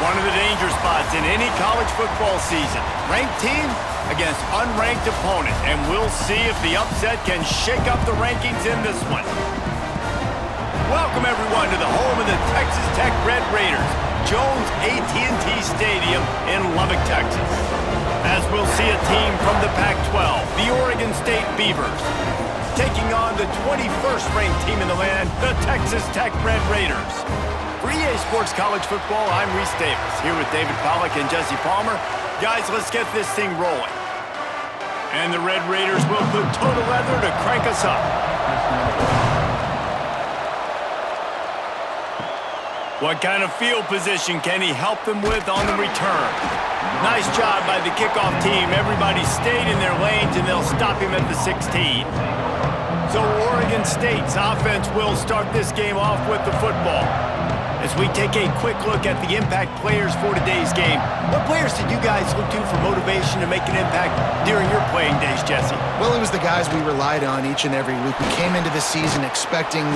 One of the danger spots in any college football season. Ranked team against unranked opponent, and we'll see if the upset can shake up the rankings in this one. Welcome, everyone, to the home of the Texas Tech Red Raiders, Jones AT&T Stadium in Lubbock, Texas. As we'll see a team from the Pac-12, the Oregon State Beavers, taking on the 21st ranked team in the land, the Texas Tech Red Raiders. For EA Sports College Football, I'm Reese Davis, here with David Pollack and Jesse Palmer. Guys, let's get this thing rolling. And the Red Raiders will put total leather to crank us up. What kind of field position can he help them with on the return? Nice job by the kickoff team. Everybody stayed in their lanes, and they'll stop him at the 16. So Oregon State's offense will start this game off with the football. As we take a quick look at the impact players for today's game, what players did you guys look to for motivation to make an impact during your playing days, Jesse? Well, it was the guys we relied on each and every week. We came into the season expecting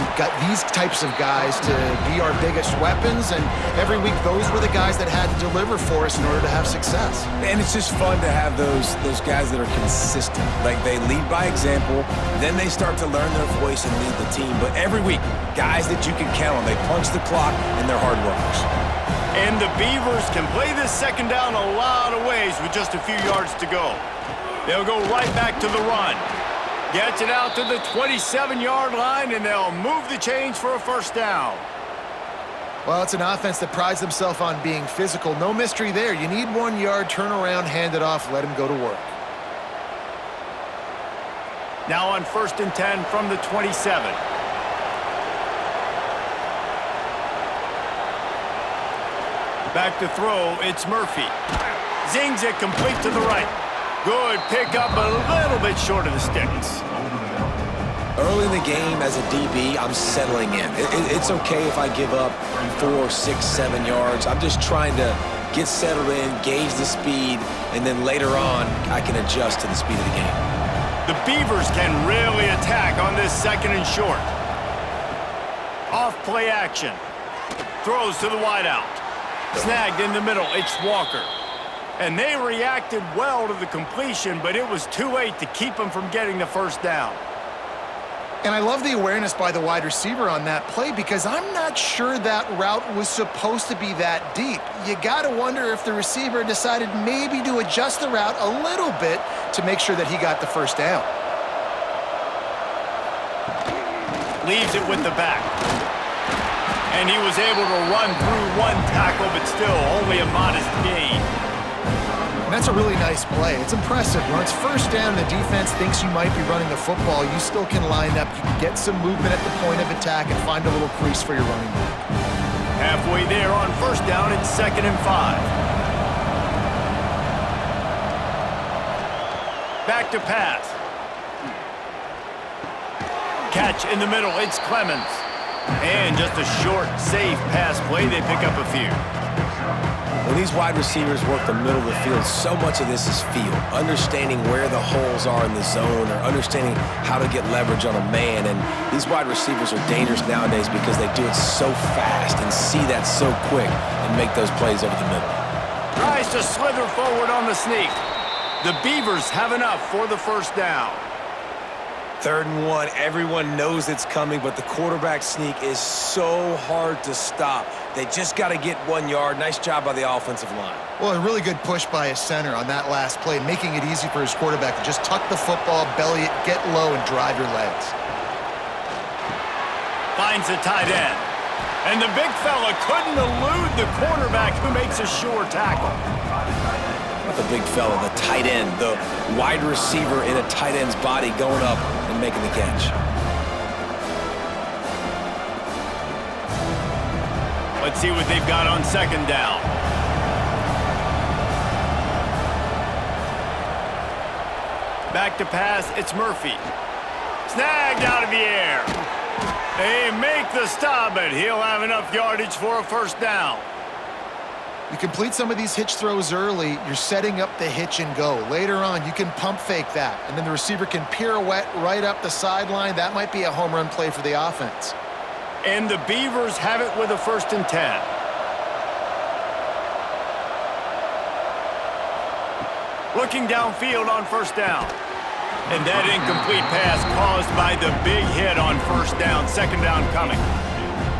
these types of guys to be our biggest weapons, and every week those were the guys that had to deliver for us in order to have success. And it's just fun to have those guys that are consistent. Like, they lead by example, then they start to learn their voice and lead the team. But every week, guys that you can count on, they punch the clock, and they're hard workers. And the Beavers can play this second down a lot of ways with just a few yards to go. They'll go right back to the run. Gets it out to the 27-yard line, and they'll move the chains for a first down. Well, it's an offense that prides themselves on being physical. No mystery there. You need 1 yard, turn around, hand it off, let him go to work. Now on 1st and 10 from the 27. Back to throw, it's Murphy. Zings it complete to the right. Good pickup, a little bit short of the sticks. Early in the game, as a DB, I'm settling in. It's okay if I give up 4, 6, 7 yards. I'm just trying to get settled in, gauge the speed, and then later on, I can adjust to the speed of the game. The Beavers can really attack on this 2nd and short. Off play action. Throws to the wideout. Snagged in the middle, it's Walker. And they reacted well to the completion, but it was too late to keep them from getting the first down. And I love the awareness by the wide receiver on that play, because I'm not sure that route was supposed to be that deep. You got to wonder if the receiver decided maybe to adjust the route a little bit to make sure that he got the first down. Leaves it with the back. And he was able to run through 1 tackle, but still only a modest gain. And that's a really nice play. It's impressive. When it's first down and the defense thinks you might be running the football, you still can line up. You can get some movement at the point of attack and find a little crease for your running back. Halfway there on 1st down, it's 2nd and 5. Back to pass. Catch in the middle, it's Clemens. And just a short, safe pass play, they pick up a few. When these wide receivers work the middle of the field, so much of this is feel. Understanding where the holes are in the zone, or understanding how to get leverage on a man. And these wide receivers are dangerous nowadays because they do it so fast and see that so quick and make those plays over the middle. Tries to slither forward on the sneak. The Beavers have enough for the first down. 3rd and 1, everyone knows it's coming, but the quarterback sneak is so hard to stop. They just got to get 1 yard. Nice job by the offensive line. Well, a really good push by his center on that last play, making it easy for his quarterback to just tuck the football, belly it, get low, and drive your legs. Finds the tight end. And the big fella couldn't elude the quarterback, who makes a sure tackle. Not the big fella, the tight end, the wide receiver in a tight end's body going up and making the catch. Let's see what they've got on 2nd down. Back to pass, it's Murphy. Snagged out of the air. They make the stop, but he'll have enough yardage for a first down. You complete some of these hitch throws early, you're setting up the hitch and go. Later on, you can pump fake that, and then the receiver can pirouette right up the sideline. That might be a home run play for the offense. And the Beavers have it with a 1st and 10. Looking downfield on first down. And that incomplete pass caused by the big hit on first down. Second down coming.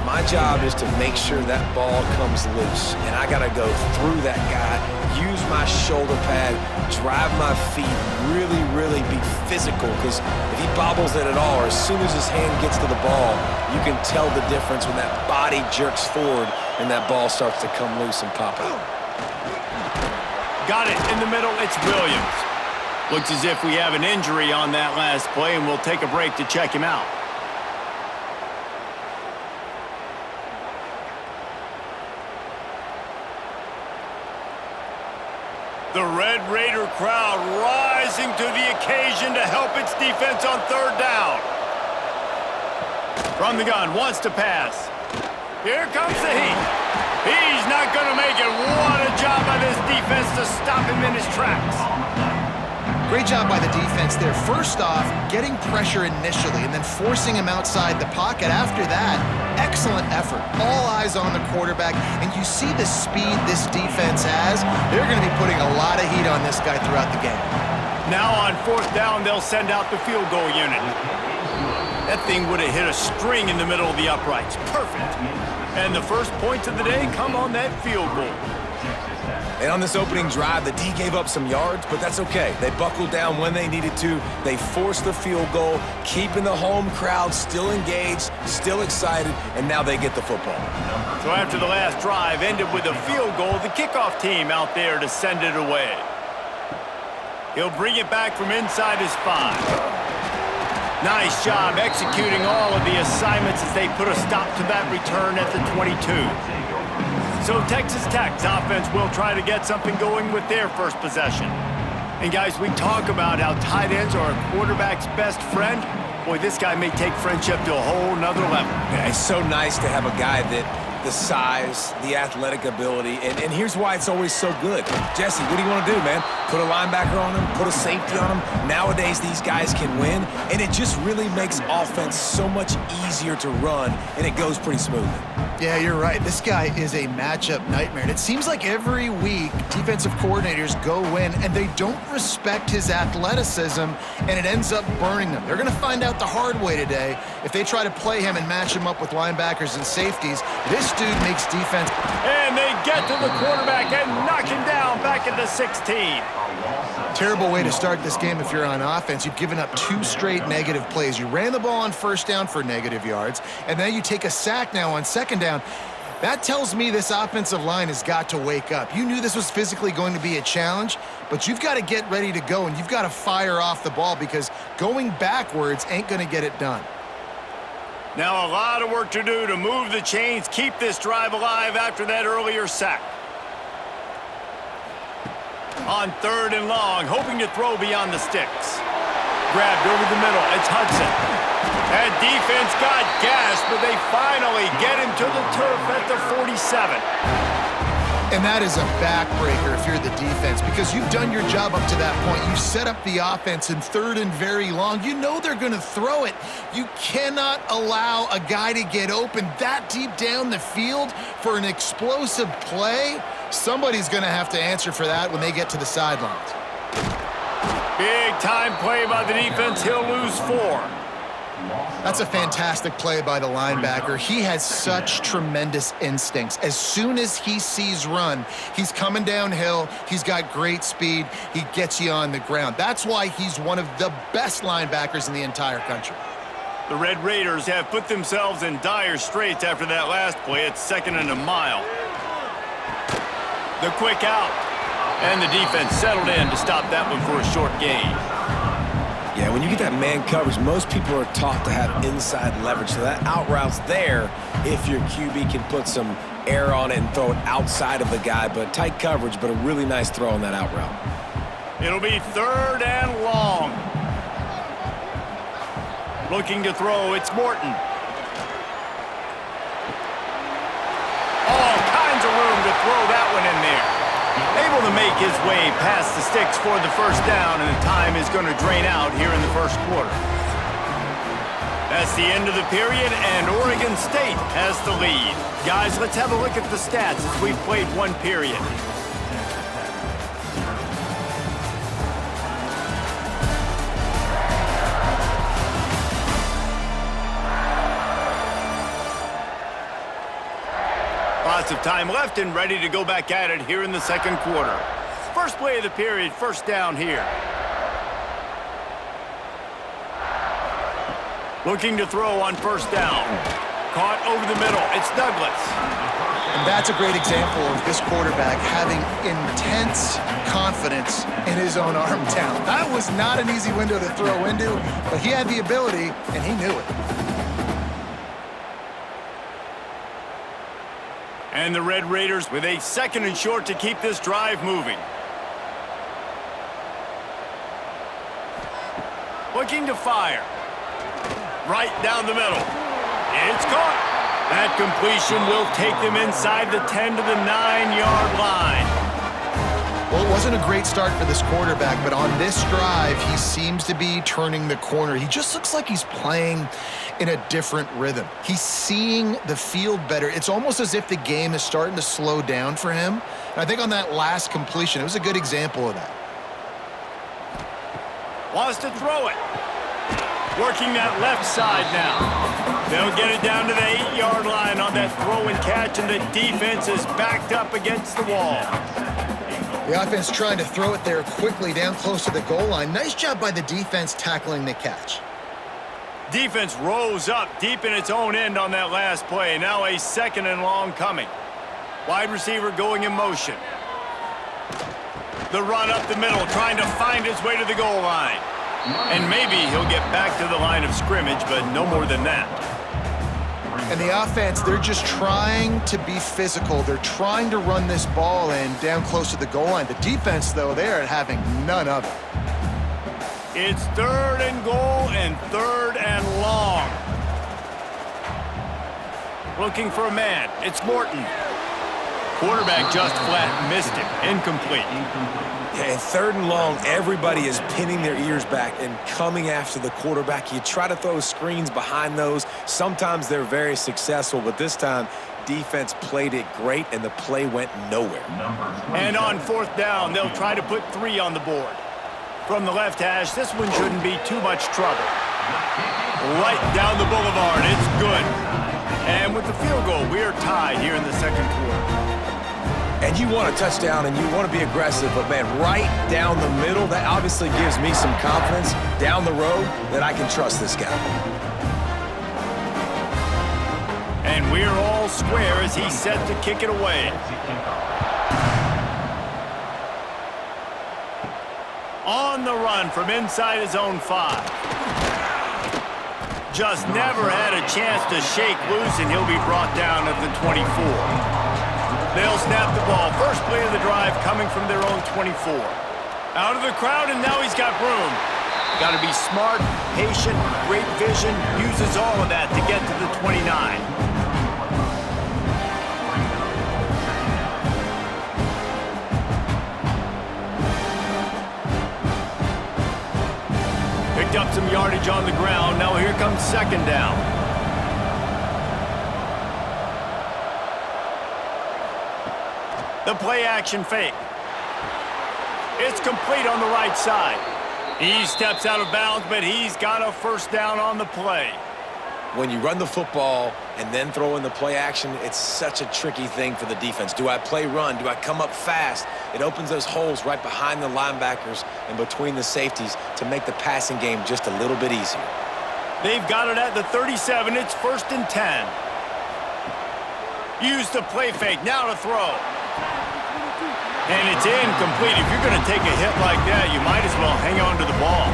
My job is to make sure that ball comes loose, and I got to go through that guy, use my shoulder pad, drive my feet, really be physical, because if he bobbles it at all, or as soon as his hand gets to the ball, you can tell the difference when that body jerks forward and that ball starts to come loose and pop out. Got it in the middle. It's Williams. Looks as if we have an injury on that last play, and we'll take a break to check him out. The Red Raider crowd rising to the occasion to help its defense on third down. From the gun, wants to pass. Here comes the heat. He's not going to make it. What a job by this defense to stop him in his tracks. Great job by the defense there. First off, getting pressure initially and then forcing him outside the pocket. After that, excellent effort. All eyes on the quarterback, and you see the speed this defense has. They're going to be putting a lot of heat on this guy throughout the game. Now on fourth down, they'll send out the field goal unit. That thing would have hit a string in the middle of the uprights. Perfect. And the first points of the day come on that field goal. And on this opening drive, the D gave up some yards, but that's okay. They buckled down when they needed to. They forced the field goal, keeping the home crowd still engaged, still excited, and now they get the football. So after the last drive ended with a field goal, the kickoff team out there to send it away. He'll bring it back from inside his 5. Nice job executing all of the assignments as they put a stop to that return at the 22. So Texas Tech's offense will try to get something going with their first possession. And guys, we talk about how tight ends are a quarterback's best friend. Boy, this guy may take friendship to a whole nother level. Yeah, it's so nice to have a guy that the size, the athletic ability, and here's why it's always so good. Jesse, what do you want to do, man? Put a linebacker on him, put a safety on him. Nowadays, these guys can win, and it just really makes offense so much easier to run, and it goes pretty smoothly. Yeah, you're right. This guy is a matchup nightmare. And it seems like every week, defensive coordinators go in and they don't respect his athleticism, and it ends up burning them. They're going to find out the hard way today. If they try to play him and match him up with linebackers and safeties, this dude makes defense. And they get to the quarterback and knock him down back at the 16. Terrible way to start this game if you're on offense. You've given up 2 straight negative plays. You ran the ball on first down for negative yards, and then you take a sack now on second down. That tells me this offensive line has got to wake up. You knew this was physically going to be a challenge, but you've got to get ready to go, and you've got to fire off the ball because going backwards ain't going to get it done. Now a lot of work to do to move the chains, keep this drive alive after that earlier sack. On third and long, hoping to throw beyond the sticks. Grabbed over the middle, it's Hudson. That defense got gashed, but they finally get him to the turf at the 47. And that is a backbreaker if you're the defense, because you've done your job up to that point. You've set up the offense in third and very long. You know they're going to throw it. You cannot allow a guy to get open that deep down the field for an explosive play. Somebody's going to have to answer for that when they get to the sidelines. Big time play by the defense. He'll lose 4. That's a fantastic play by the linebacker. He has such tremendous instincts. As soon as he sees run, he's coming downhill. He's got great speed. He gets you on the ground. That's why he's one of the best linebackers in the entire country. The Red Raiders have put themselves in dire straits after that last play. It's 2nd and a mile. The quick out. And the defense settled in to stop that one for a short gain. Yeah, when you get that man coverage, most people are taught to have inside leverage. So that out route's there if your QB can put some air on it and throw it outside of the guy. But tight coverage, but a really nice throw on that out route. It'll be 3rd and long. Looking to throw, it's Morton. All kinds of room to throw that one in there. Able to make his way past the sticks for the first down, and the time is going to drain out here in the first quarter. That's the end of the period, and Oregon State has the lead. Guys, let's have a look at the stats as we've played 1 period. Lots of time left and ready to go back at it here in the second quarter. First play of the period, first down here. Looking to throw on first down. Caught over the middle. It's Douglas. And that's a great example of this quarterback having intense confidence in his own arm talent. That was not an easy window to throw into, but he had the ability, and he knew it. And the Red Raiders with a 2nd and short to keep this drive moving. Looking to fire. Right down the middle. It's caught. That completion will take them inside the 10 to the 9-yard line. Well, it wasn't a great start for this quarterback, but on this drive, he seems to be turning the corner. He just looks like he's playing in a different rhythm. He's seeing the field better. It's almost as if the game is starting to slow down for him. And I think on that last completion, it was a good example of that. Wants to throw it. Working that left side now. They'll get it down to the 8-yard line on that throw and catch, and the defense is backed up against the wall. The offense trying to throw it there quickly down close to the goal line. Nice job by the defense tackling the catch. Defense rose up deep in its own end on that last play. Now a 2nd and long coming. Wide receiver going in motion. The run up the middle, trying to find his way to the goal line. And maybe he'll get back to the line of scrimmage, but no more than that. And the offense, they're just trying to be physical. They're trying to run this ball in down close to the goal line. The defense, though, they're having none of it. It's 3rd and goal and 3rd and long. Looking for a man. It's Morton. Quarterback just flat missed him. Incomplete. Yeah, and 3rd and long, everybody is pinning their ears back and coming after the quarterback. You try to throw screens behind those. Sometimes they're very successful, but this time, defense played it great, and the play went nowhere. And on 4th down, they'll try to put 3 on the board. From the left hash, this one shouldn't be too much trouble. Right down the boulevard, it's good. And with the field goal, we are tied here in the second quarter. And you want a touchdown and you want to be aggressive, but man, right down the middle, that obviously gives me some confidence down the road that I can trust this guy. And we're all square as he's set to kick it away. On the run from inside his own 5. Just never had a chance to shake loose, and he'll be brought down at the 24. They'll snap the ball. First play of the drive coming from their own 24. Out of the crowd, and now he's got room. Got to be smart, patient, great vision. Uses all of that to get to the 29. Picked up some yardage on the ground. Now here comes 2nd down. The play action fake. It's complete on the right side. He steps out of bounds, but he's got a first down on the play. When you run the football and then throw in the play action, it's such a tricky thing for the defense. Do I play run? Do I come up fast? It opens those holes right behind the linebackers and between the safeties to make the passing game just a little bit easier. They've got it at the 37. It's 1st and 10. Use the play fake. Now to throw. And it's incomplete. If you're going to take a hit like that, you might as well hang on to the ball.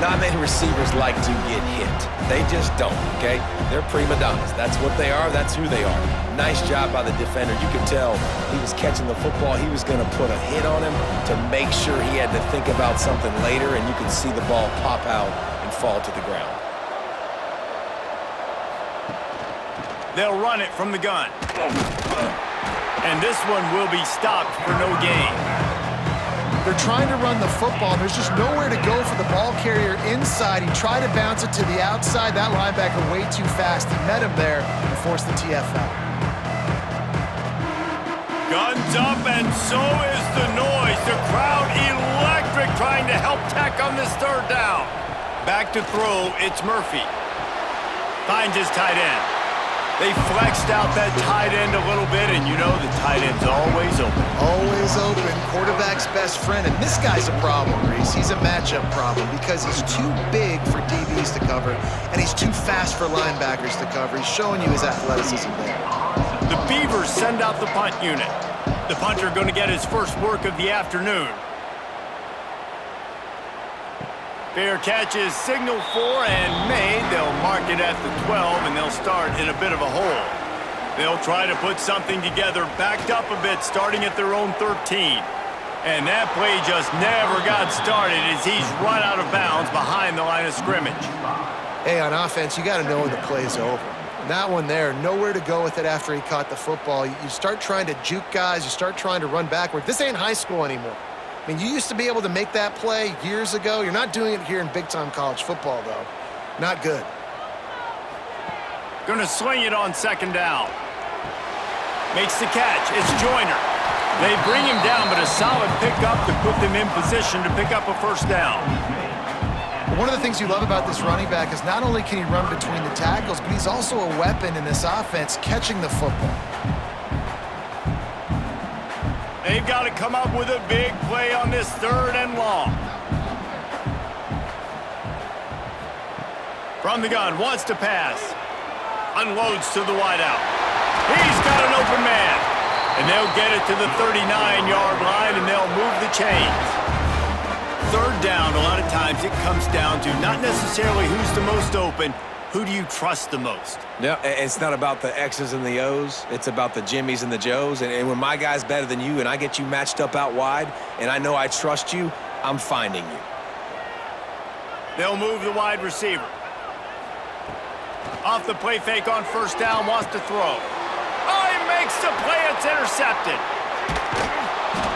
Not many receivers like to get hit. They just don't, okay? They're prima donnas. That's what they are. That's who they are. Nice job by the defender. You could tell he was catching the football. He was going to put a hit on him to make sure he had to think about something later, and you could see the ball pop out and fall to the ground. They'll run it from the gun. And this one will be stopped for no gain. They're trying to run the football. There's just nowhere to go for the ball carrier inside. He tried to bounce it to the outside. That linebacker way too fast. He met him there and forced the TFL. Guns up, and so is the noise. The crowd electric, trying to help Tech on this 3rd down. Back to throw, it's Murphy. Finds his tight end. They flexed out that tight end a little bit, and you know the tight end's always open. Always open. Quarterback's best friend. And this guy's a problem, Reese. He's a matchup problem because he's too big for DBs to cover, and he's too fast for linebackers to cover. He's showing you his athleticism there. The Beavers send out the punt unit. The punter going to get his first work of the afternoon. Fair catch is signaled for and made. They'll mark it at the 12, and they'll start in a bit of a hole. They'll try to put something together, backed up a bit, starting at their own 13. And that play just never got started as he's run out of bounds behind the line of scrimmage. Hey, on offense, you got to know when the play's over. And that one there, nowhere to go with it after he caught the football. You start trying to juke guys. You start trying to run backward. This ain't high school anymore. I mean, you used to be able to make that play years ago. You're not doing it here in big-time college football, though. Not good. Gonna swing it on second down. Makes the catch. It's Joyner. They bring him down, but a solid pickup to put them in position to pick up a first down. One of the things you love about this running back is not only can he run between the tackles, but he's also a weapon in this offense catching the football. They've got to come up with a big play on this 3rd and long. From the gun, wants to pass. Unloads to the wideout. He's got an open man. And they'll get it to the 39-yard line, and they'll move the chains. 3rd down, a lot of times it comes down to not necessarily who's the most open, who do you trust the most? Yeah, it's not about the X's and the O's. It's about the Jimmys and the Joes. And when my guy's better than you and I get you matched up out wide and I know I trust you, I'm finding you. They'll move the wide receiver. Off the play fake on 1st down, wants to throw. Oh, he makes the play. It's intercepted.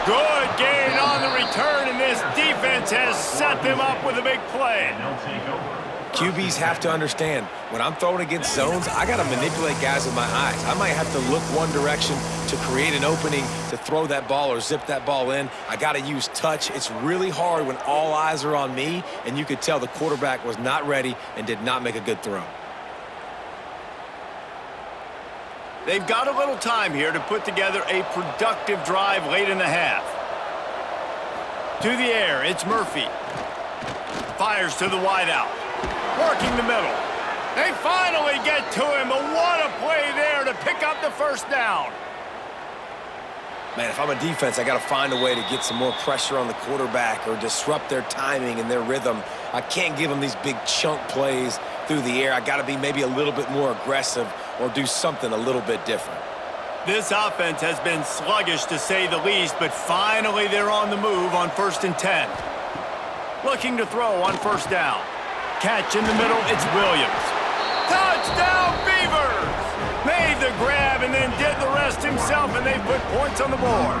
Good gain on the return, and this defense has set them up with a big play. QBs have to understand, when I'm throwing against zones, I got to manipulate guys with my eyes. I might have to look one direction to create an opening to throw that ball or zip that ball in. I got to use touch. It's really hard when all eyes are on me, and you could tell the quarterback was not ready and did not make a good throw. They've got a little time here to put together a productive drive late in the half. To the air, it's Murphy. Fires to the wideout. Working the middle. They finally get to him, but what a play there to pick up the 1st down. Man, if I'm a defense, I got to find a way to get some more pressure on the quarterback or disrupt their timing and their rhythm. I can't give them these big chunk plays through the air. I got to be maybe a little bit more aggressive or do something a little bit different. This offense has been sluggish to say the least, but finally they're on the move on 1st and 10. Looking to throw on 1st down. Catch in the middle, it's Williams. Touchdown, Beavers! Made the grab and then did the rest himself, and they put points on the board.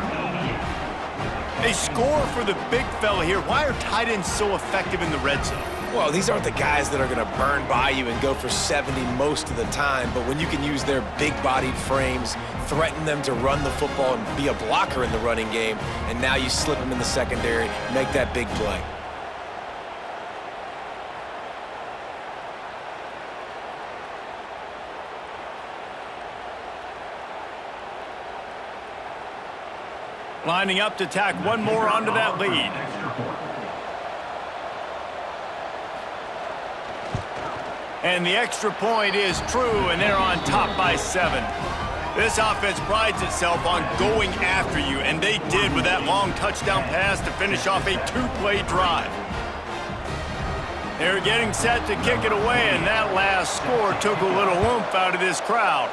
A score for the big fella here. Why are tight ends so effective in the red zone? Well, these aren't the guys that are going to burn by you and go for 70 most of the time, but when you can use their big-bodied frames, threaten them to run the football and be a blocker in the running game, and now you slip them in the secondary, make that big play. Lining up to tack one more onto that lead. And the extra point is true, and they're on top by 7. This offense prides itself on going after you, and they did with that long touchdown pass to finish off a 2-play drive. They're getting set to kick it away, and that last score took a little oomph out of this crowd.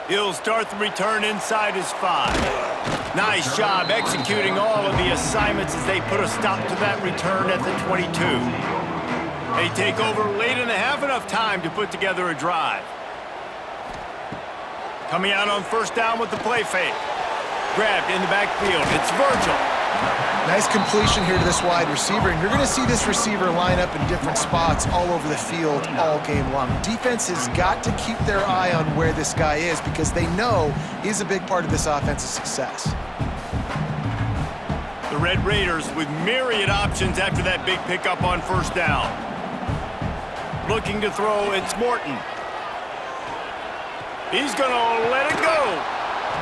He'll start the return inside his 5. Nice job executing all of the assignments as they put a stop to that return at the 22. They take over late in the half, enough time to put together a drive. Coming out on 1st down with the play fake. Grabbed in the backfield. It's Virgil. Nice completion here to this wide receiver, and you're going to see this receiver line up in different spots all over the field all game long. Defense has got to keep their eye on where this guy is because they know he's a big part of this offense's success. The Red Raiders with myriad options after that big pickup on 1st down. looking to throw. It's Morton. He's going to let it go.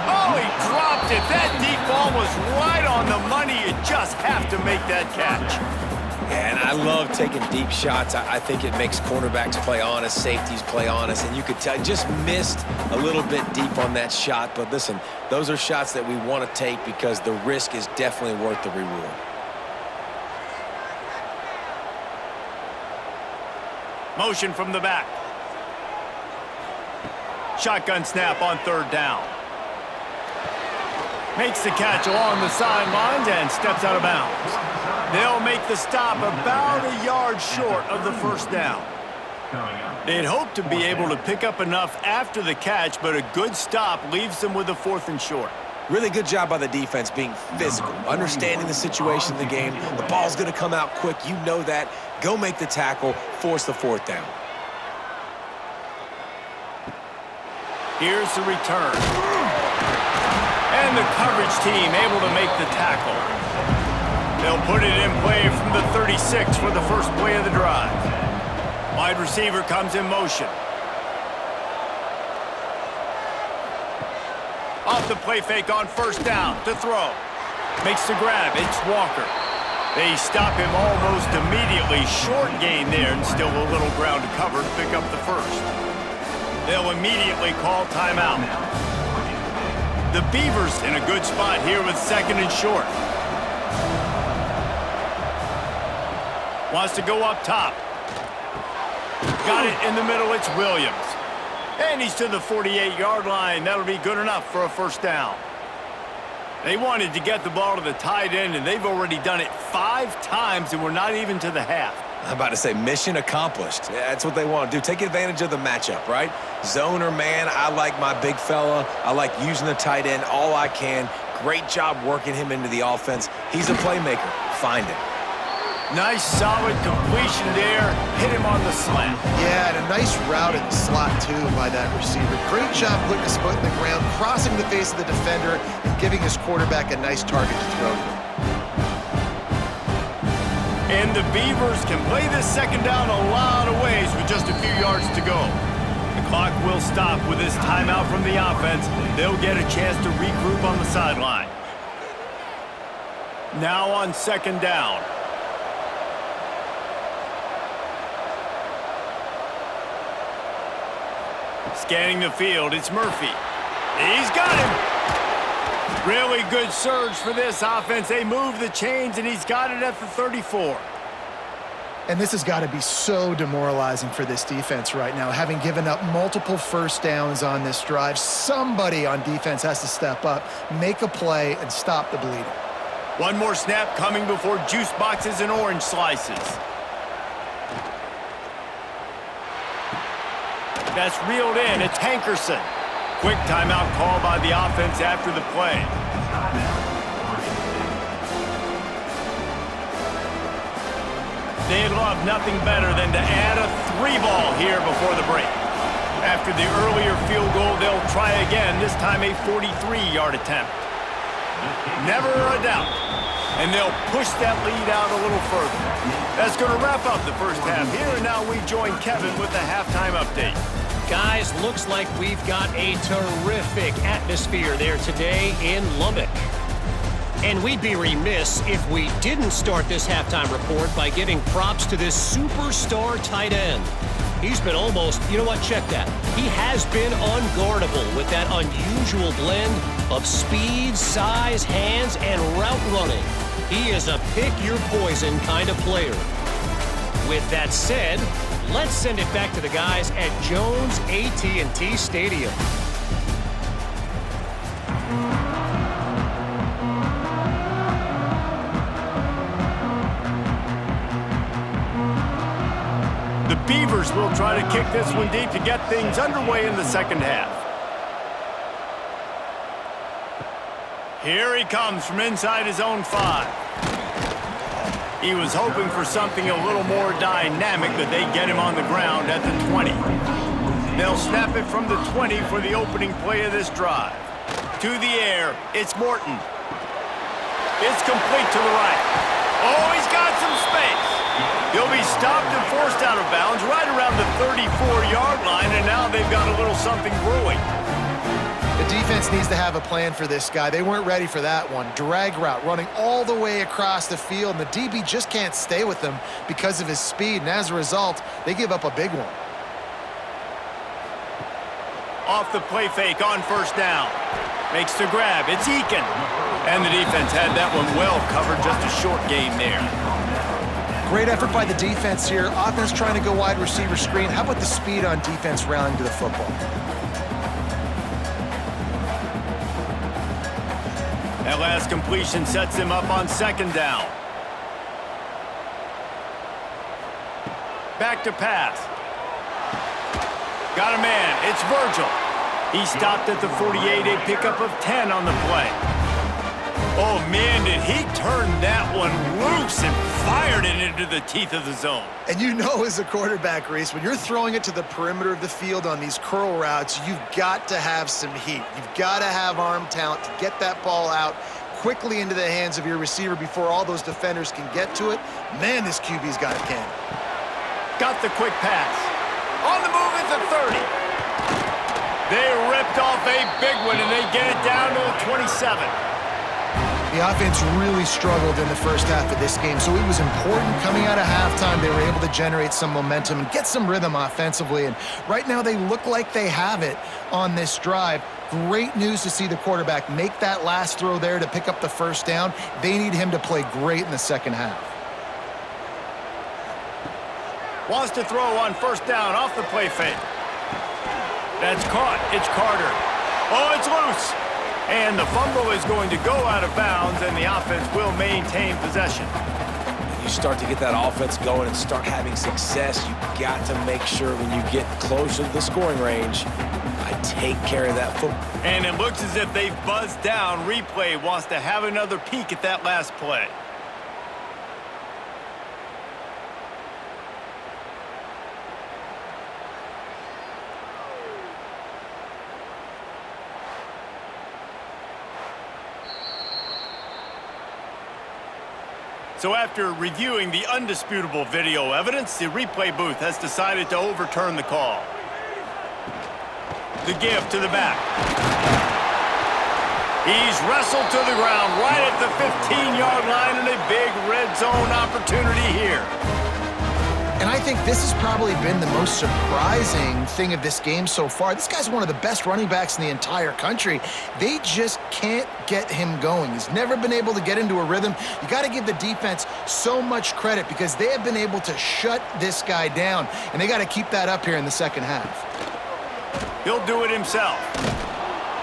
Oh, he dropped it. That deep ball was right on the money. You just have to make that catch. And I love taking deep shots. I think it makes cornerbacks play honest, safeties play honest, and you could tell just missed a little bit deep on that shot. But listen, those are shots that we want to take because the risk is definitely worth the reward. Motion from the back. Shotgun snap on third down. Makes the catch along the sidelines and steps out of bounds. They'll make the stop about a yard short of the first down. They'd hope to be able to pick up enough after the catch, but a good stop leaves them with a 4th and short. Really good job by the defense being physical, understanding the situation of the game. The ball's going to come out quick. You know that. Go make the tackle, force the 4th down. Here's the return. And the coverage team able to make the tackle. They'll put it in play from the 36 for the first play of the drive. Wide receiver comes in motion. Off the play fake on first down to throw. Makes the grab. It's Walker. They stop him almost immediately. Short gain there and still a little ground to cover to pick up the first. They'll immediately call timeout. The Beavers in a good spot here with 2nd and short. Wants to go up top. Got it in the middle. It's Williams. And he's to the 48-yard line. That'll be good enough for a first down. They wanted to get the ball to the tight end, and they've already done it 5 times, and we're not even to the half. I'm about to say mission accomplished. That's what they want to do. Take advantage of the matchup, right? Zone or man, I like my big fella. I like using the tight end all I can. Great job working him into the offense. He's a playmaker. Find him. Nice, solid completion there. Hit him on the slant. Yeah, and a nice route in the slot, too, by that receiver. Great job putting his foot in the ground, crossing the face of the defender, and giving his quarterback a nice target to throw to. And the Beavers can play this second down a lot of ways with just a few yards to go. The clock will stop with this timeout from the offense. They'll get a chance to regroup on the sideline. Now on 2nd down. Scanning the field, it's Murphy. He's got him. Really good surge for this offense. They move the chains, and he's got it at the 34. And this has got to be so demoralizing for this defense right now. Having given up multiple first downs on this drive, somebody on defense has to step up, make a play, and stop the bleeding. One more snap coming before juice boxes and orange slices. That's reeled in. It's Hankerson. Quick timeout call by the offense after the play. They'd love nothing better than to add a 3-ball here before the break. After the earlier field goal, they'll try again, this time a 43-yard attempt. Never a doubt. And they'll push that lead out a little further. That's going to wrap up the first half here, and now we join Kevin with the halftime update. Guys, looks like we've got a terrific atmosphere there today in Lubbock. And we'd be remiss if we didn't start this halftime report by giving props to this superstar tight end. He's been almost, you know what, check that. He has been unguardable with that unusual blend of speed, size, hands, and route running. He is a pick-your-poison kind of player. With that said, let's send it back to the guys at Jones AT&T Stadium. The Beavers will try to kick this one deep to get things underway in the second half. Here he comes from inside his own 5. He was hoping for something a little more dynamic, but they get him on the ground at the 20. They'll snap it from the 20 for the opening play of this drive. To the air, it's Morton. It's complete to the right. Oh, he's got some space. He'll be stopped and forced out of bounds right around the 34-yard line, and now they've got a little something brewing. The defense needs to have a plan for this guy. They weren't ready for that one. Drag route running all the way across the field, and the DB just can't stay with him because of his speed, and as a result, they give up a big one. Off the play fake on first down. Makes the grab. It's Eakin. And the defense had that one well covered. Just a short gain there. Great effort by the defense here. Offense trying to go wide receiver screen. How about the speed on defense rallying to the football? That last completion sets him up on second down. Back to pass. Got a man. It's Virgil. He stopped at the 48, a pickup of 10 on the play. Oh, man, did he turn that one loose and fired it into the teeth of the zone. And you know as a quarterback, Reese, when you're throwing it to the perimeter of the field on these curl routes, you've got to have some heat. You've got to have arm talent to get that ball out quickly into the hands of your receiver before all those defenders can get to it. Man, this QB's got a cannon. Got the quick pass. On the move at the 30. They ripped off a big one, and they get it down to the 27. The offense really struggled in the first half of this game, so it was important coming out of halftime. They were able to generate some momentum and get some rhythm offensively, and right now they look like they have it on this drive. Great news to see the quarterback make that last throw there to pick up the first down. They need him to play great in the second half. Wants to throw on first down off the play fake. That's caught. It's Carter. Oh, it's loose. And the fumble is going to go out of bounds, and the offense will maintain possession. You start to get that offense going and start having success, you got to make sure when you get closer to the scoring range, I take care of that football. And it looks as if they've buzzed down. Replay wants to have another peek at that last play. So after reviewing the undisputable video evidence, the replay booth has decided to overturn the call. The give to the back. He's wrestled to the ground right at the 15-yard line, and a big red zone opportunity here. And I think this has probably been the most surprising thing of this game so far. This guy's one of the best running backs in the entire country. They just can't get him going. He's never been able to get into a rhythm. You got to give the defense so much credit because they have been able to shut this guy down, and they got to keep that up here in the second half. He'll do it himself.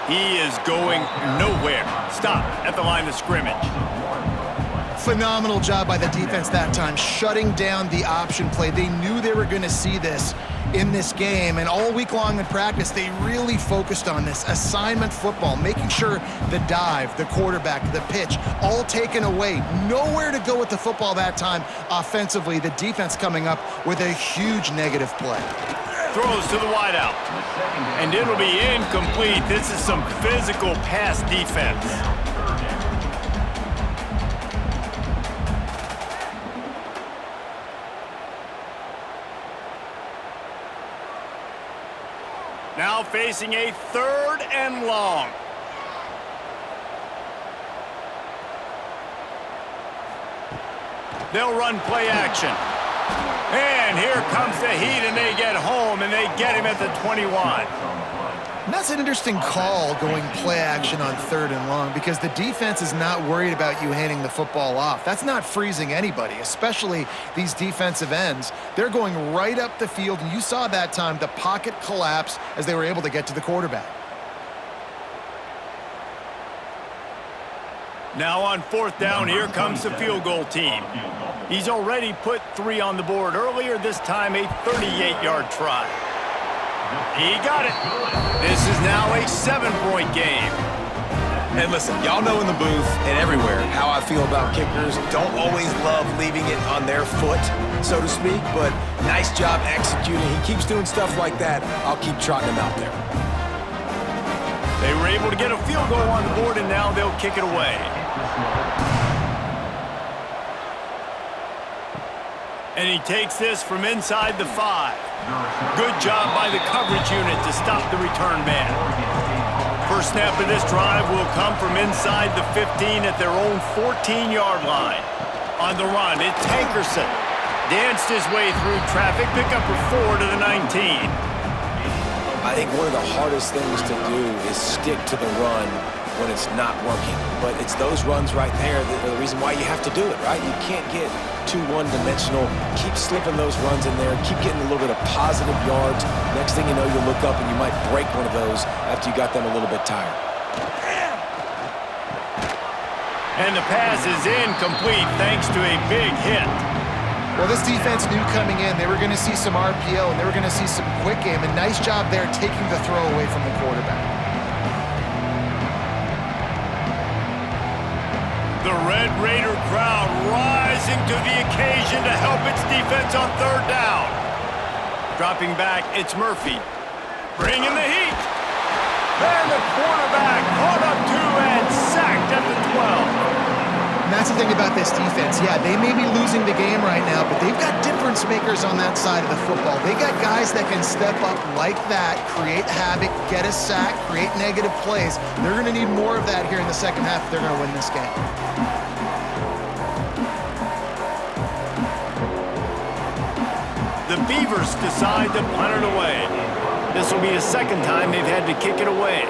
He is going nowhere. Stop at the line of scrimmage. Phenomenal job by the defense that time, shutting down the option play. They knew they were going to see this in this game, and all week long in practice, they really focused on this assignment football, making sure the dive, the quarterback, the pitch, all taken away. Nowhere to go with the football that time offensively. The defense coming up with a huge negative play. Throws to the wideout, and it'll be incomplete. This is some physical pass defense. Now facing a 3rd and long. They'll run play action. And here comes the heat, and they get home, and they get him at the 21. And that's an interesting call, going play action on 3rd and long, because the defense is not worried about you handing the football off. That's not freezing anybody, especially these defensive ends. They're going right up the field, and you saw that time the pocket collapse as they were able to get to the quarterback. Now on 4th down, here comes the field goal team. He's already put 3 on the board. Earlier this time, a 38-yard try. He got it. This is now a 7-point game. And listen, y'all know in the booth and everywhere how I feel about kickers. Don't always love leaving it on their foot, so to speak, but nice job executing. He keeps doing stuff like that. I'll keep trotting him out there. They were able to get a field goal on the board, and now they'll kick it away. And he takes this from inside the 5. Good job by the coverage unit to stop the return man. First snap of this drive will come from inside the 15 at their own 14-yard line. On the run, it's Hankerson. Danced his way through traffic, pick up a 4 to the 19. I think one of the hardest things to do is stick to the run when it's not working. But it's those runs right there that are the reason why you have to do it, right? You can't get too one-dimensional. Keep slipping those runs in there. Keep getting a little bit of positive yards. Next thing you know, you'll look up and you might break one of those after you got them a little bit tired. And the pass is incomplete thanks to a big hit. Well, this defense knew coming in they were going to see some RPO and they were going to see some quick game. And nice job there taking the throw away from the quarterback. The Red Raider crowd rising to the occasion to help its defense on third down. Dropping back, it's Murphy. Bringing the heat. And the quarterback caught up to and sacked at the 12. And that's the thing about this defense. Yeah, they may be losing the game right now, but they've got difference makers on that side of the football. They got guys that can step up like that, create havoc, get a sack, create negative plays. They're going to need more of that here in the second half if they're going to win this game. The Beavers decide to punt it away. This will be the second time they've had to kick it away.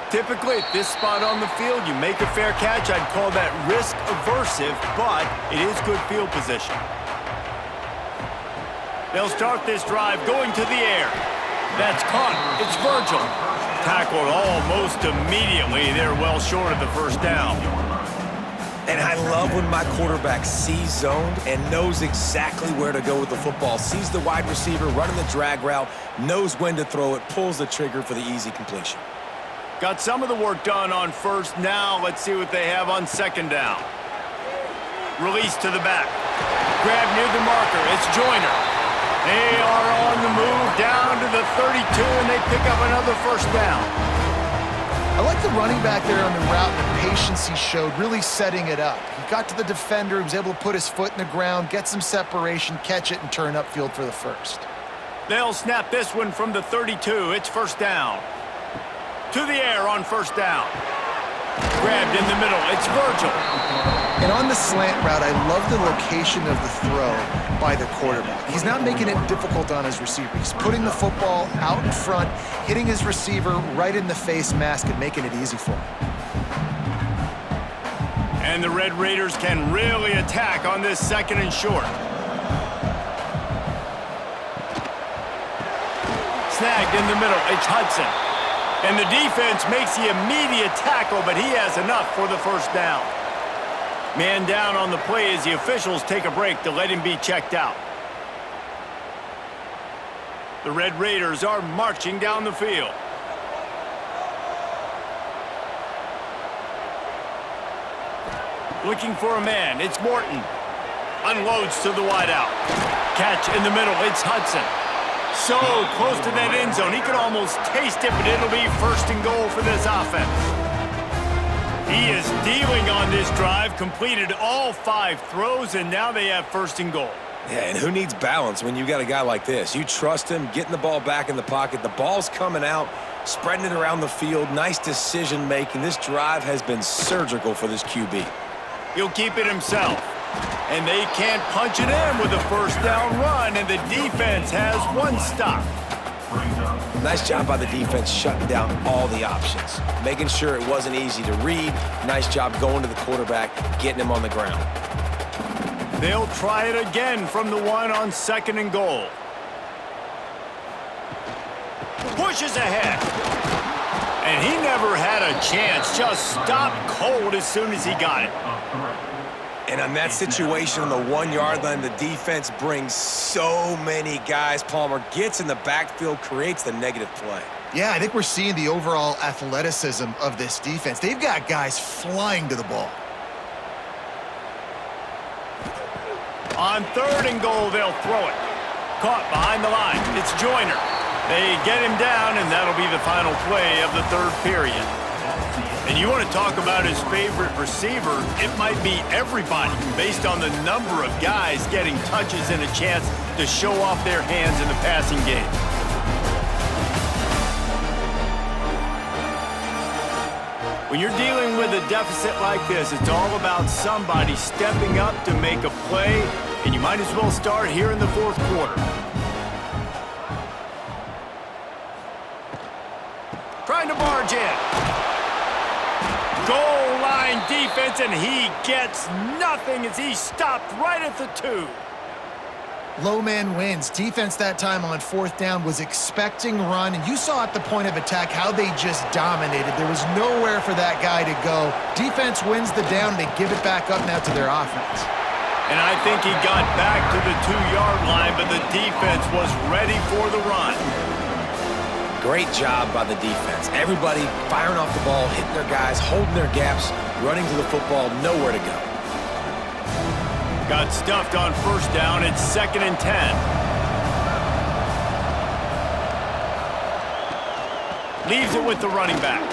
Typically, at this spot on the field, you make a fair catch. I'd call that risk-aversive, but it is good field position. They'll start this drive going to the air. That's caught. It's Virgil. Tackled almost immediately. They're well short of the first down. And I love when my quarterback sees zoned and knows exactly where to go with the football. Sees the wide receiver running the drag route, knows when to throw it, pulls the trigger for the easy completion. Got some of the work done on first. Now let's see what they have on second down. Release to the back. Grab near the marker. It's Joyner. They are on the move down to the 32, and they pick up another first down. I like the running back there on the route and the patience he showed, really setting it up. He got to the defender, he was able to put his foot in the ground, get some separation, catch it, and turn upfield for the first. They'll snap this one from the 32. It's first down. To the air on first down. Grabbed in the middle. It's Virgil. And on the slant route, I love the location of the throw by the quarterback. He's not making it difficult on his receiver. He's putting the football out in front, hitting his receiver right in the face mask and making it easy for him. And the Red Raiders can really attack on this second and short. Snagged in the middle. It's Hudson. And the defense makes the immediate tackle, but he has enough for the first down. Man down on the play as the officials take a break to let him be checked out. The Red Raiders are marching down the field. Looking for a man. It's Morton. Unloads to the wideout. Catch in the middle. It's Hudson. So close to that end zone. He could almost taste it, but it'll be first and goal for this offense. He is dealing on this drive, completed all 5 throws, and now they have first and goal. Yeah, and who needs balance when you got a guy like this? You trust him, getting the ball back in the pocket. The ball's coming out, spreading it around the field. Nice decision-making. This drive has been surgical for this QB. He'll keep it himself. And they can't punch it in with a first down run, and the defense has one stop. Nice job by the defense shutting down all the options, making sure it wasn't easy to read. Nice job going to the quarterback, getting him on the ground. They'll try it again from the 1 on second and goal. Pushes ahead. And he never had a chance, just stopped cold as soon as he got it. And on that situation on the 1-yard line, the defense brings so many guys. Palmer gets in the backfield, creates the negative play. Yeah, I think we're seeing the overall athleticism of this defense. They've got guys flying to the ball. On third and goal, they'll throw it. Caught behind the line. It's Joyner. They get him down, and that'll be the final play of the third period. And you want to talk about his favorite receiver, it might be everybody based on the number of guys getting touches and a chance to show off their hands in the passing game. When you're dealing with a deficit like this, it's all about somebody stepping up to make a play, and you might as well start here in the fourth quarter. Trying to barge in. Goal line defense, and he gets nothing as he stopped right at the 2. Low man wins. Defense that time on fourth down was expecting run, and you saw at the point of attack how they just dominated. There was nowhere for that guy to go. Defense wins the down. They give it back up now to their offense. And I think he got back to the 2-yard line, but the defense was ready for the run. Great job by the defense. Everybody firing off the ball, hitting their guys, holding their gaps, running to the football, nowhere to go. Got stuffed on first down. It's 2nd and 10. Leaves it with the running back.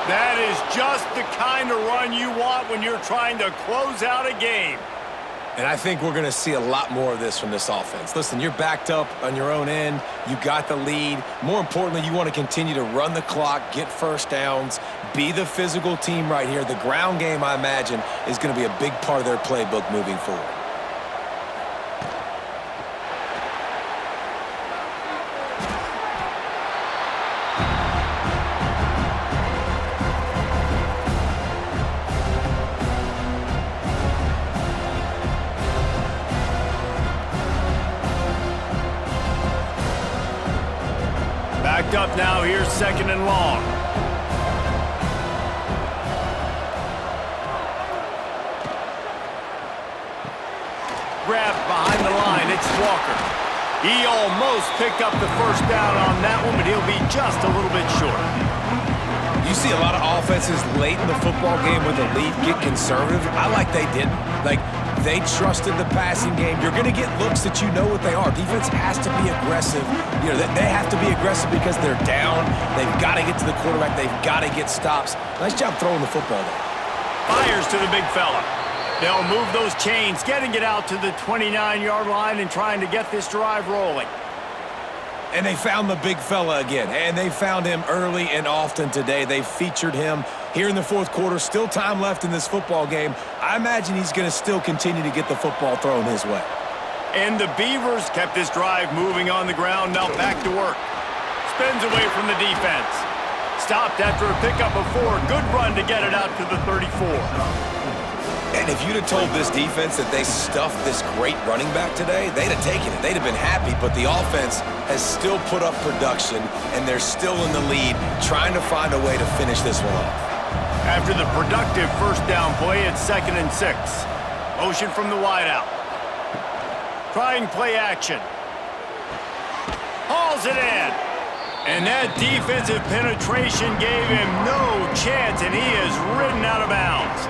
That is just the kind of run you want when you're trying to close out a game. And I think we're going to see a lot more of this from this offense. Listen, you're backed up on your own end. You got the lead. More importantly, you want to continue to run the clock, get first downs, be the physical team right here. The ground game, I imagine, is going to be a big part of their playbook moving forward. Backed up now, here's 2nd and long. Grabbed behind the line, it's Walker. He almost picked up the first down on that one, but he'll be just a little bit short. You see a lot of offenses late in the football game with a lead get conservative. I like they didn't. Like, they trusted the passing game. You're going to get looks that you know what they are. Defense has to be aggressive. You know, they have to be aggressive because they're down. They've got to get to the quarterback. They've got to get stops. Nice job throwing the football there. Fires to the big fella. They'll move those chains, getting it out to the 29-yard line and trying to get this drive rolling. And they found the big fella again, and they found him early and often today. They featured him here in the fourth quarter. Still time left in this football game. I imagine he's going to still continue to get the football thrown his way. And the Beavers kept this drive moving on the ground. Now back to work. Spins away from the defense. Stopped after a pickup of 4. Good run to get it out to the 34. And if you'd have told this defense that they stuffed this great running back today, they'd have taken it. They'd have been happy, but the offense has still put up production, and they're still in the lead, trying to find a way to finish this one off. After the productive first down play, it's 2nd and 6. Motion from the wideout. Trying play action. Hauls it in. And that defensive penetration gave him no chance, and he is ridden out of bounds.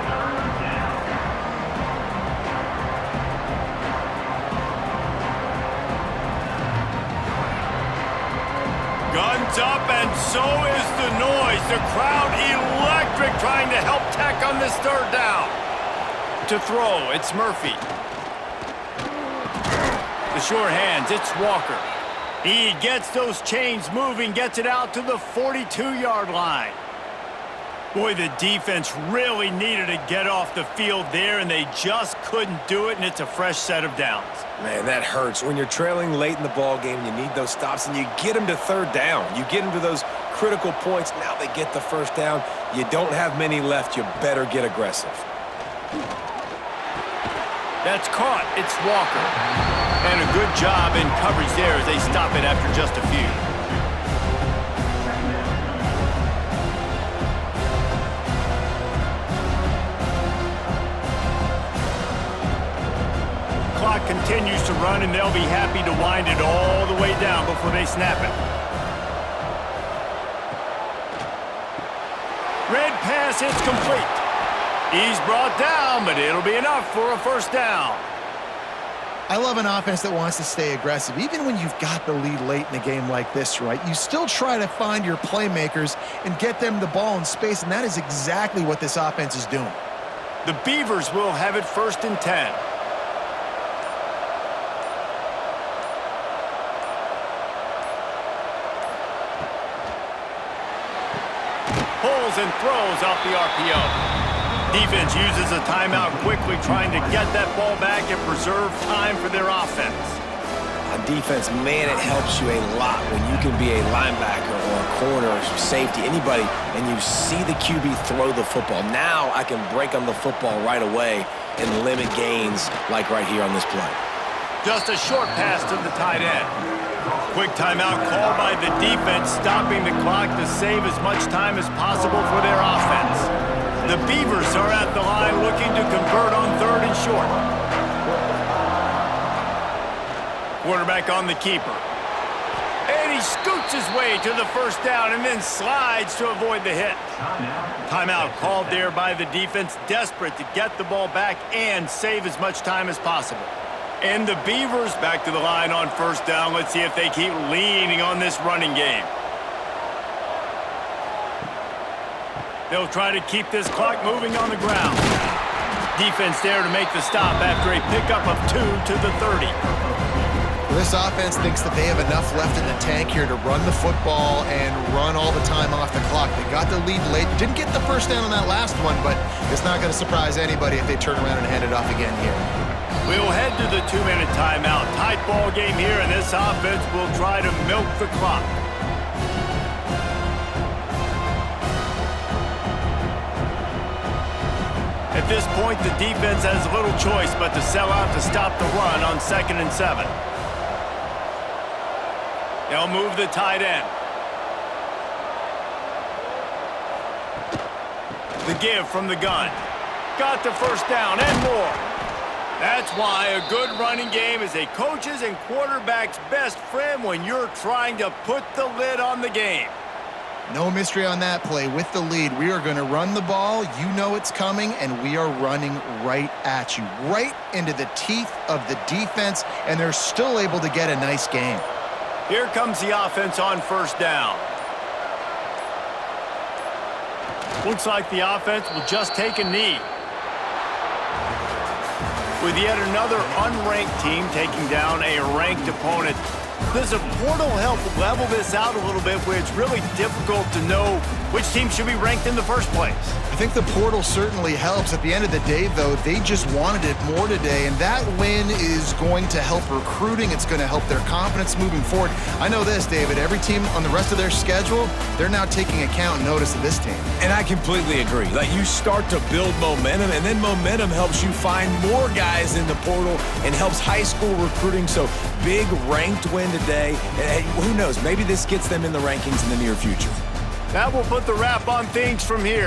Guns up, and so is the noise. The crowd electric, trying to help Tech on this third down. To throw, it's Murphy. The short hands, it's Walker. He gets those chains moving, gets it out to the 42-yard line. Boy, the defense really needed to get off the field there, and they just couldn't do it, and it's a fresh set of downs. Man, that hurts. When you're trailing late in the ball game, you need those stops, and you get them to third down. You get them to those critical points. Now they get the first down. You don't have many left. You better get aggressive. That's caught. It's Walker. And a good job in coverage there as they stop it after just a few. Clock continues to run, and they'll be happy to wind it all the way down before they snap it. Red pass, it's complete. He's brought down, but it'll be enough for a first down. I love an offense that wants to stay aggressive. Even when you've got the lead late in a game like this, right, you still try to find your playmakers and get them the ball in space, and that is exactly what this offense is doing. The Beavers will have it 1st and 10. Pulls and throws off the RPO. Defense uses a timeout quickly, trying to get that ball back and preserve time for their offense. On defense, man, it helps you a lot when you can be a linebacker or a corner or safety, anybody, and you see the QB throw the football. Now I can break on the football right away and limit gains like right here on this play. Just a short pass to the tight end. Quick timeout called by the defense, stopping the clock to save as much time as possible for their offense. The Beavers are at the line looking to convert on 3rd and short. Quarterback on the keeper. And he scoots his way to the 1st down and then slides to avoid the hit. Timeout called there by the defense, desperate to get the ball back and save as much time as possible. And the Beavers back to the line on 1st down. Let's see if they keep leaning on this running game. They'll try to keep this clock moving on the ground. Defense there to make the stop after a pickup of 2 to the 30. This offense thinks that they have enough left in the tank here to run the football and run all the time off the clock. They got the lead late. Didn't get the 1st down on that last one, but it's not going to surprise anybody if they turn around and hand it off again here. We'll head to the 2-minute timeout. Tight ball game here, and this offense will try to milk the clock. At this point, the defense has little choice but to sell out to stop the run on 2nd and 7. They'll move the tight end. The give from the gun. Got the 1st down and more. That's why a good running game is a coach's and quarterback's best friend when you're trying to put the lid on the game. No mystery on that play. With the lead, we are going to run the ball. You know it's coming, and we are running right at you, right into the teeth of the defense, and they're still able to get a nice game. Here comes the offense on 1st down. Looks like the offense will just take a knee. With yet another unranked team taking down a ranked opponent, does a portal help level this out a little bit where it's really difficult to know which team should be ranked in the first place? I think the portal certainly helps. At the end of the day, though, they just wanted it more today, and that win is going to help recruiting. It's going to help their confidence moving forward. I know this, David, every team on the rest of their schedule, they're now taking account and notice of this team. And I completely agree. Like, you start to build momentum, and then momentum helps you find more guys in the portal and helps high school recruiting. So big ranked win today. And who knows, maybe this gets them in the rankings in the near future. That will put the wrap on things from here.